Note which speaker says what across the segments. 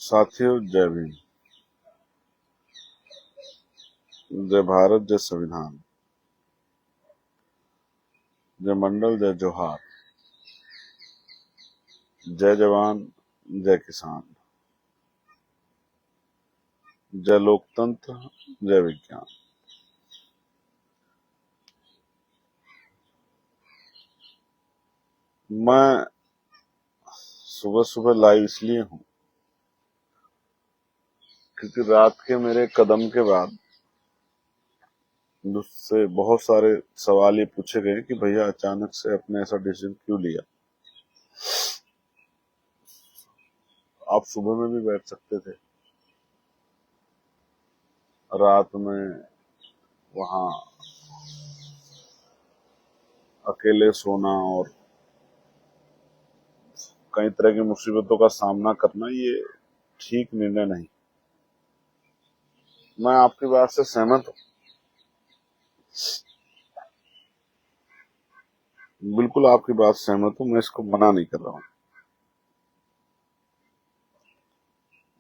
Speaker 1: साथियों, जय भीम। जय भारत, जय संविधान, जय मंडल, जय जोहार, जय जवान, जय किसान, जय लोकतंत्र, जय विज्ञान। मैं सुबह सुबह लाइव इसलिए हूं क्योंकि रात के मेरे कदम के बाद मुझसे बहुत सारे सवाल ये पूछे गए कि भैया अचानक से आपने ऐसा डिसीजन क्यों लिया। आप सुबह में भी बैठ सकते थे, रात में वहां अकेले सोना और कई तरह की मुसीबतों का सामना करना ये ठीक निर्णय नहीं। मैं आपकी बात से सहमत हूं, बिल्कुल आपकी बात सहमत हूं, मैं इसको मना नहीं कर रहा हूं।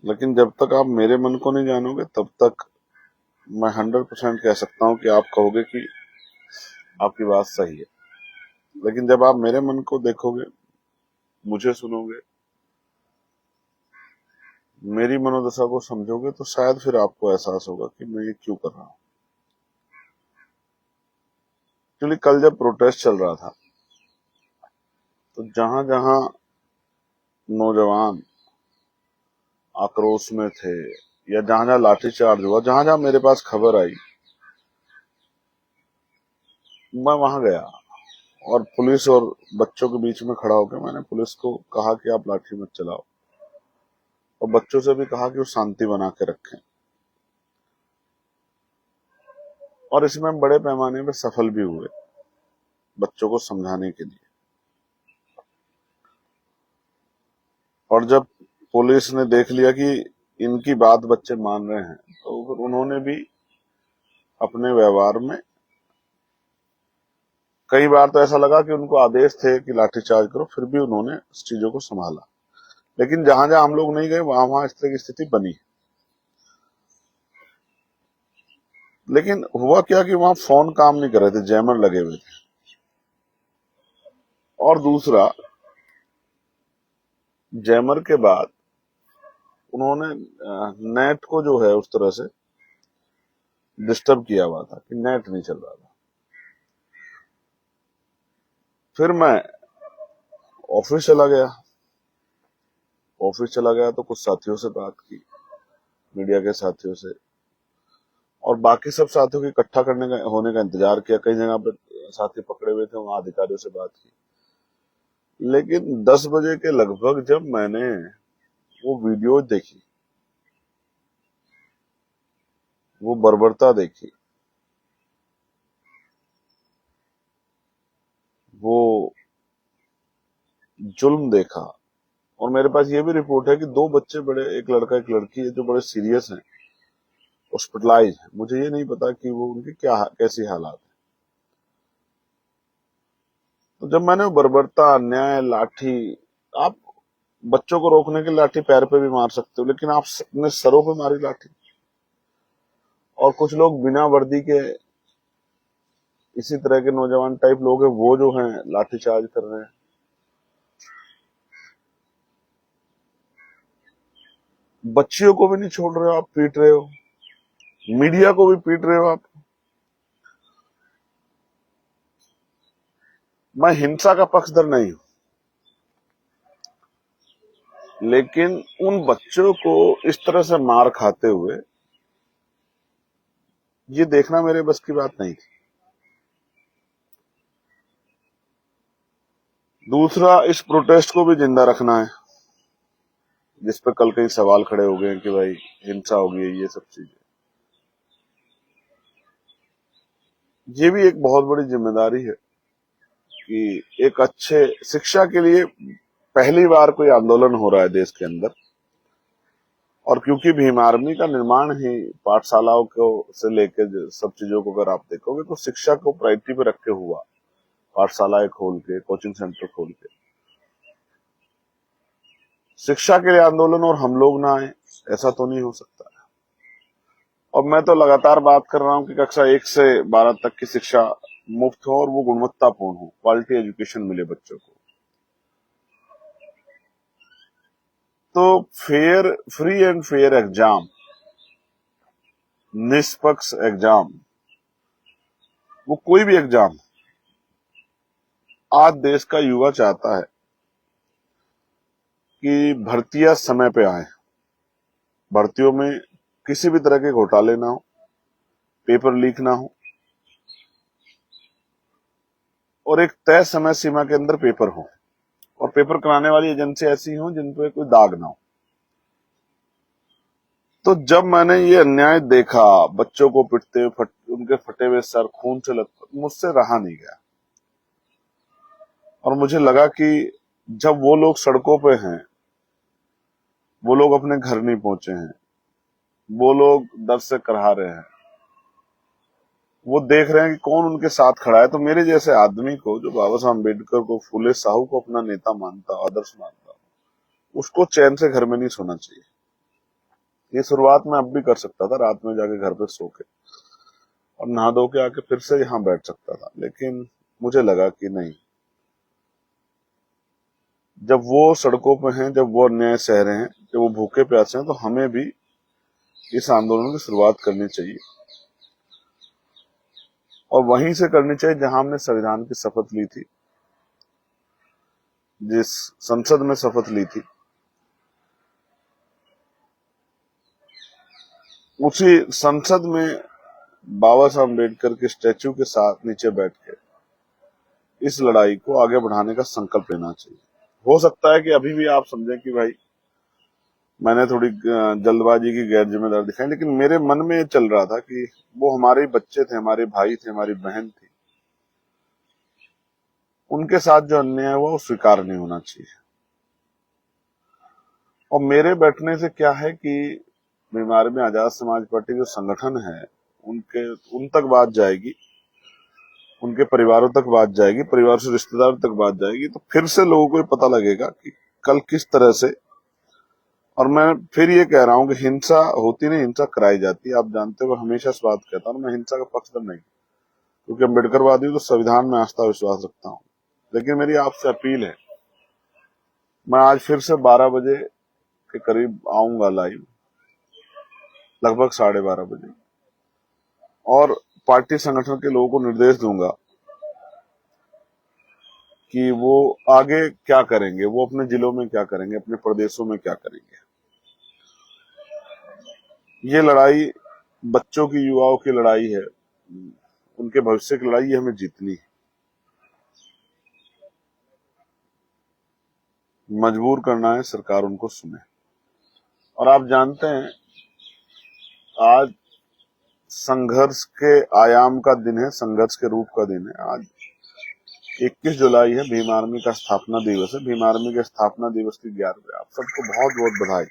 Speaker 1: लेकिन जब तक आप मेरे मन को नहीं जानोगे तब तक मैं 100% कह सकता हूं कि आप कहोगे कि आपकी बात सही है। लेकिन जब आप मेरे मन को देखोगे, मुझे सुनोगे, मेरी मनोदशा को समझोगे, तो शायद फिर आपको एहसास होगा कि मैं ये क्यों कर रहा हूं। क्योंकि कल जब प्रोटेस्ट चल रहा था तो जहां जहां नौजवान आक्रोश में थे या जहां जहां लाठीचार्ज हुआ, जहां जहां मेरे पास खबर आई, मैं वहां गया और पुलिस और बच्चों के बीच में खड़ा होकर मैंने पुलिस को कहा कि आप लाठी मत चलाओ, और बच्चों से भी कहा कि वो शांति बना के रखें। और इसमें हम बड़े पैमाने पर सफल भी हुए बच्चों को समझाने के लिए। और जब पुलिस ने देख लिया कि इनकी बात बच्चे मान रहे हैं, तो फिर उन्होंने भी अपने व्यवहार में, कई बार तो ऐसा लगा कि उनको आदेश थे कि लाठीचार्ज करो, फिर भी उन्होंने इस चीजों को संभाला। लेकिन जहां जहां हम लोग नहीं गए वहां वहां इस तरह की स्थिति बनी। लेकिन हुआ क्या कि वहां फोन काम नहीं कर रहे थे, जैमर लगे हुए थे। और दूसरा, जैमर के बाद उन्होंने नेट को जो है उस तरह से डिस्टर्ब किया हुआ था कि नेट नहीं चल रहा था। फिर मैं ऑफिस चला गया। तो कुछ साथियों से बात की, मीडिया के साथियों से, और बाकी सब साथियों को इकट्ठा करने का होने का इंतजार किया। कई जगह पे साथी पकड़े हुए थे, वहां अधिकारियों से बात की। लेकिन 10 बजे के लगभग जब मैंने वो वीडियो देखी, वो बर्बरता देखी, वो जुल्म देखा, और मेरे पास ये भी रिपोर्ट है कि 2 बच्चे, बड़े, एक लड़का एक लड़की है, जो बड़े सीरियस हैं, हॉस्पिटलाइज है। मुझे ये नहीं पता कि वो उनकी कैसी हालात है। तो जब मैंने वो बर्बरता, अन्याय, लाठी, आप बच्चों को रोकने के लाठी पैर पे भी मार सकते हो, लेकिन आप अपने सरों पे मारी लाठी। और कुछ लोग बिना वर्दी के, इसी तरह के नौजवान टाइप लोग हैं, वो जो हैं लाठीचार्ज कर रहे हैं। बच्चियों को भी नहीं छोड़ रहे हो, आप पीट रहे हो, मीडिया को भी पीट रहे हो आप। मैं हिंसा का पक्षधर नहीं हूं, लेकिन उन बच्चों को इस तरह से मार खाते हुए ये देखना मेरे बस की बात नहीं थी। दूसरा, इस प्रोटेस्ट को भी जिंदा रखना है, जिस पर कल कई सवाल खड़े हो गए हैं कि भाई हिंसा होगी, ये सब चीजें। ये भी एक बहुत बड़ी जिम्मेदारी है कि एक अच्छे शिक्षा के लिए पहली बार कोई आंदोलन हो रहा है देश के अंदर। और क्योंकि भीम आर्मी का निर्माण ही पाठशालाओं को से लेकर सब चीजों को अगर आप देखोगे तो शिक्षा को प्रायोरिटी पे रख के हुआ, पाठशालाएं खोल के, कोचिंग सेंटर खोल के। शिक्षा के लिए आंदोलन और हम लोग ना आए, ऐसा तो नहीं हो सकता। और मैं तो लगातार बात कर रहा हूं कि कक्षा 1 से 12 तक की शिक्षा मुफ्त हो और वो गुणवत्तापूर्ण हो, क्वालिटी एजुकेशन मिले बच्चों को। तो फ्री एंड फेयर एग्जाम, निष्पक्ष एग्जाम, वो कोई भी एग्जाम, आज देश का युवा चाहता है कि भर्तियां समय पे आए, भर्तियों में किसी भी तरह के घोटाले ना हो, पेपर लीक ना हो और एक तय समय सीमा के अंदर पेपर हो और पेपर कराने वाली एजेंसी ऐसी हो जिन पे कोई दाग ना हो। तो जब मैंने ये अन्याय देखा, बच्चों को पिटते हुए, उनके फटे हुए सर खून से लथपथ, मुझसे रहा नहीं गया और मुझे लगा कि जब वो लोग सड़कों पे हैं, वो लोग अपने घर नहीं पहुंचे हैं, वो लोग दर्द से करहा रहे हैं, वो देख रहे हैं कि कौन उनके साथ खड़ा है, तो मेरे जैसे आदमी को, जो बाबा साहब अम्बेडकर को, फूले साहू को अपना नेता मानता, आदर्श मानता, उसको चैन से घर में नहीं सोना चाहिए। ये शुरुआत मैं अब भी कर सकता था, रात में जाके घर पे सो के और नहा धो के आके फिर से यहाँ बैठ सकता था, लेकिन मुझे लगा कि नहीं, जब वो सड़कों पे हैं, जब वो अन्याय सह रहे हैं, जब वो भूखे प्यासे हैं, तो हमें भी इस आंदोलन की शुरुआत करनी चाहिए और वहीं से करनी चाहिए जहां हमने संविधान की शपथ ली थी, जिस संसद में शपथ ली थी, उसी संसद में बाबा साहब अम्बेडकर के स्टैच्यू के साथ नीचे बैठ के इस लड़ाई को आगे बढ़ाने का संकल्प लेना चाहिए। हो सकता है कि अभी भी आप समझें कि भाई मैंने थोड़ी जल्दबाजी की, गैर जिम्मेदार दिखाई, लेकिन मेरे मन में चल रहा था कि वो हमारे बच्चे थे, हमारे भाई थे, हमारी बहन थी, उनके साथ जो अन्याय हुआ वो स्वीकार नहीं होना चाहिए। और मेरे बैठने से क्या है कि बीमार में आजाद समाज पार्टी जो संगठन है, उन तक बात जाएगी, उनके परिवारों तक बात जाएगी, परिवार से रिश्तेदार तक बात जाएगी, तो फिर से लोगों को पता लगेगा कि कल किस तरह से। और मैं फिर ये कह रहा हूं कि हिंसा होती नहीं, हिंसा कराई जाती है। आप जानते हो, हमेशा इस बात कहता हूं, मैं हिंसा का पक्षधर नहीं, क्योंकि अम्बेडकरवादी तो संविधान में आस्था विश्वास रखता हूं। लेकिन मेरी आपसे अपील है, मैं आज फिर से 12 बजे के करीब आऊंगा लाइव, लगभग 12:30 बजे, और पार्टी संगठन के लोगों को निर्देश दूंगा कि वो आगे क्या करेंगे, वो अपने जिलों में क्या करेंगे, अपने प्रदेशों में क्या करेंगे। ये लड़ाई बच्चों की, युवाओं की लड़ाई है, उनके भविष्य की लड़ाई, ये हमें जीतनी है। मजबूर करना है, सरकार उनको सुने। और आप जानते हैं, आज संघर्ष के आयाम का दिन है, संघर्ष के रूप का दिन है। आज 21 जुलाई है, भीम आर्मी का स्थापना दिवस है। भीम आर्मी के स्थापना दिवस की 11वीं, आप सबको बहुत बहुत बधाई।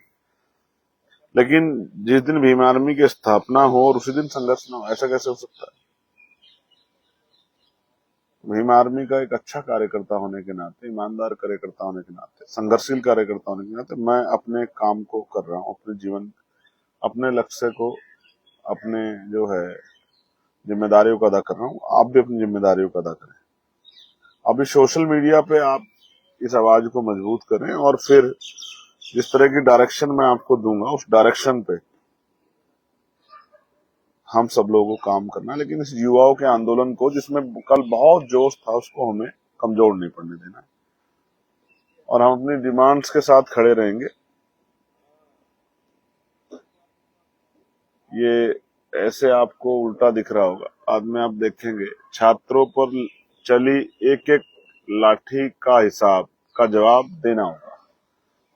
Speaker 1: लेकिन जिस दिन भीम आर्मी की स्थापना हो और उसी दिन संघर्ष ना हो, ऐसा कैसे हो सकता है? भीम आर्मी का एक अच्छा कार्यकर्ता होने के नाते, ईमानदार कार्यकर्ता होने के नाते, संघर्षशील कार्यकर्ता होने के नाते, मैं अपने काम को कर रहा हूँ, अपने जीवन, अपने लक्ष्य को, अपने जो है जिम्मेदारियों को अदा कर रहा हूँ। आप भी अपनी जिम्मेदारियों को अदा करें। अभी सोशल मीडिया पे आप इस आवाज को मजबूत करें और फिर जिस तरह की डायरेक्शन मैं आपको दूंगा, उस डायरेक्शन पे हम सब लोगों को काम करना है। लेकिन इस युवाओं के आंदोलन को, जिसमें कल बहुत जोश था, उसको हमें कमजोर नहीं पड़ने देना है और हम अपनी डिमांड्स के साथ खड़े रहेंगे। ये ऐसे आपको उल्टा दिख रहा होगा, बाद में आप देखेंगे छात्रों पर चली एक एक लाठी का हिसाब का जवाब देना होगा।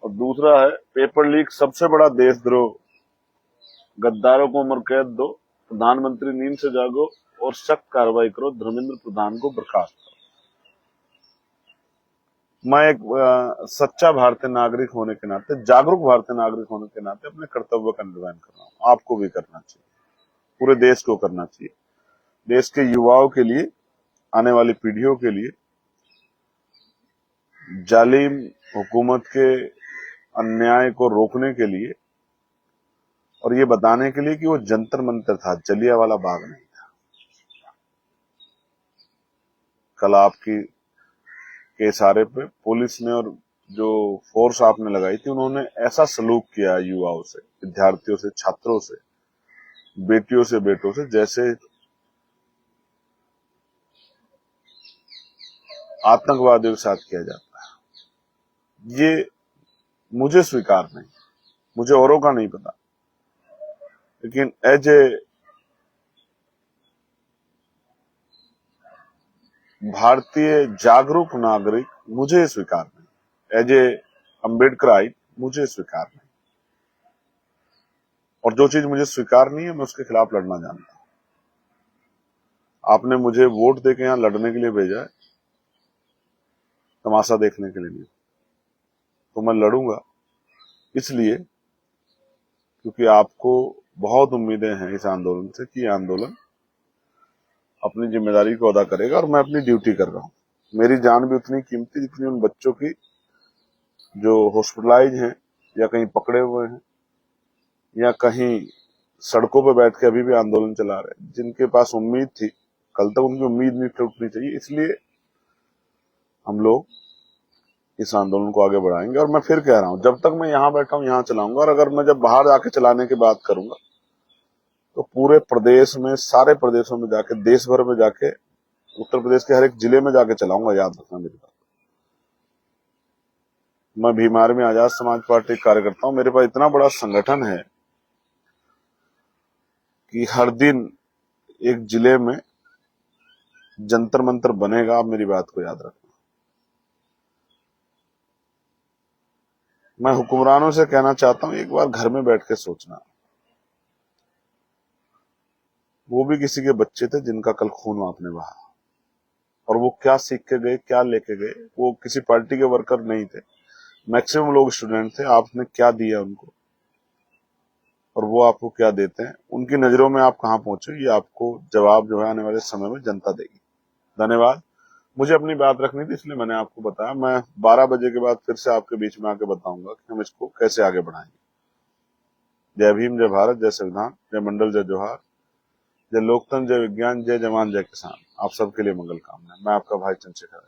Speaker 1: और दूसरा है पेपर लीक सबसे बड़ा देशद्रोह, गद्दारों को उम्र कैद दो, प्रधानमंत्री नींद से जागो और सख्त कार्रवाई करो, धर्मेंद्र प्रधान को बर्खास्त करो। मैं एक सच्चा भारतीय नागरिक होने के नाते, जागरूक भारतीय नागरिक होने के नाते अपने कर्तव्य का निर्वहन कर रहा हूँ। आपको भी करना चाहिए, पूरे देश को करना चाहिए, देश के युवाओं के लिए, आने वाली पीढ़ियों के लिए, जालिम हुकूमत के अन्याय को रोकने के लिए और ये बताने के लिए कि वो जंतर मंतर था, जलियांवाला बाग नहीं था। कल आपकी के इशारे पे पुलिस ने और जो फोर्स आपने लगाई थी, उन्होंने ऐसा सलूक किया युवाओं से, विद्यार्थियों से, छात्रों से, बेटियों से, बेटों से, जैसे आतंकवादियों के साथ किया जाता है। ये मुझे स्वीकार नहीं, मुझे औरों का नहीं पता, लेकिन एज ए भारतीय जागरूक नागरिक मुझे स्वीकार नहीं, एज ए अम्बेडकराइट मुझे स्वीकार नहीं। और जो चीज मुझे स्वीकार नहीं है, मैं उसके खिलाफ लड़ना जानता हूं। आपने मुझे वोट देके यहां लड़ने के लिए भेजा है, तमाशा देखने के लिए नहीं। तो मैं लड़ूंगा इसलिए क्योंकि आपको बहुत उम्मीदें हैं इस आंदोलन से कि यह आंदोलन अपनी जिम्मेदारी को अदा करेगा, और मैं अपनी ड्यूटी कर रहा हूं। मेरी जान भी उतनी कीमती जितनी उन बच्चों की जो हॉस्पिटलाइज हैं या कहीं पकड़े हुए हैं या कहीं सड़कों पर बैठ के अभी भी आंदोलन चला रहे हैं, जिनके पास उम्मीद थी। कल तक उनकी उम्मीद नहीं टूटनी चाहिए, इसलिए हम लोग इस आंदोलन को आगे बढ़ाएंगे। और मैं फिर कह रहा हूं, जब तक मैं यहां बैठा हूं यहां चलाऊंगा, और अगर मैं जब बाहर जाके चलाने की बात करूंगा तो पूरे प्रदेश में, सारे प्रदेशों में जाके, देश भर में जाके, उत्तर प्रदेश के हर एक जिले में जाके चलाऊंगा। याद रखना मेरी बात। मैं भीमार में आजाद समाज पार्टी कार्यकर्ता हूं। मेरे पास इतना बड़ा संगठन है कि हर दिन एक जिले में जंतर मंतर बनेगा। आप मेरी बात को याद रखना। मैं हुक्मरानों से कहना चाहता हूं, एक बार घर में बैठ के सोचना। वो भी किसी के बच्चे थे जिनका कल खून आपने बहा, और वो क्या सीख के गए, क्या लेके गए। वो किसी पार्टी के वर्कर नहीं थे, मैक्सिमम लोग स्टूडेंट थे। आपने क्या दिया उनको और वो आपको क्या देते हैं, उनकी नजरों में आप कहां पहुंचे, ये आपको जवाब जो है आने वाले समय में जनता देगी। धन्यवाद। मुझे अपनी बात रखनी थी, इसलिए मैंने आपको बताया। मैं 12 बजे के बाद फिर से आपके बीच में आके बताऊंगा कि हम इसको कैसे आगे बढ़ाएंगे। जय भीम, जय भारत, जय संविधान, जय मंडल, जय जोहार, जय लोकतंत्र, जय विज्ञान, जय जवान, जय किसान। आप सबके लिए मंगल कामना। मैं आपका भाई चंद्रशेखर।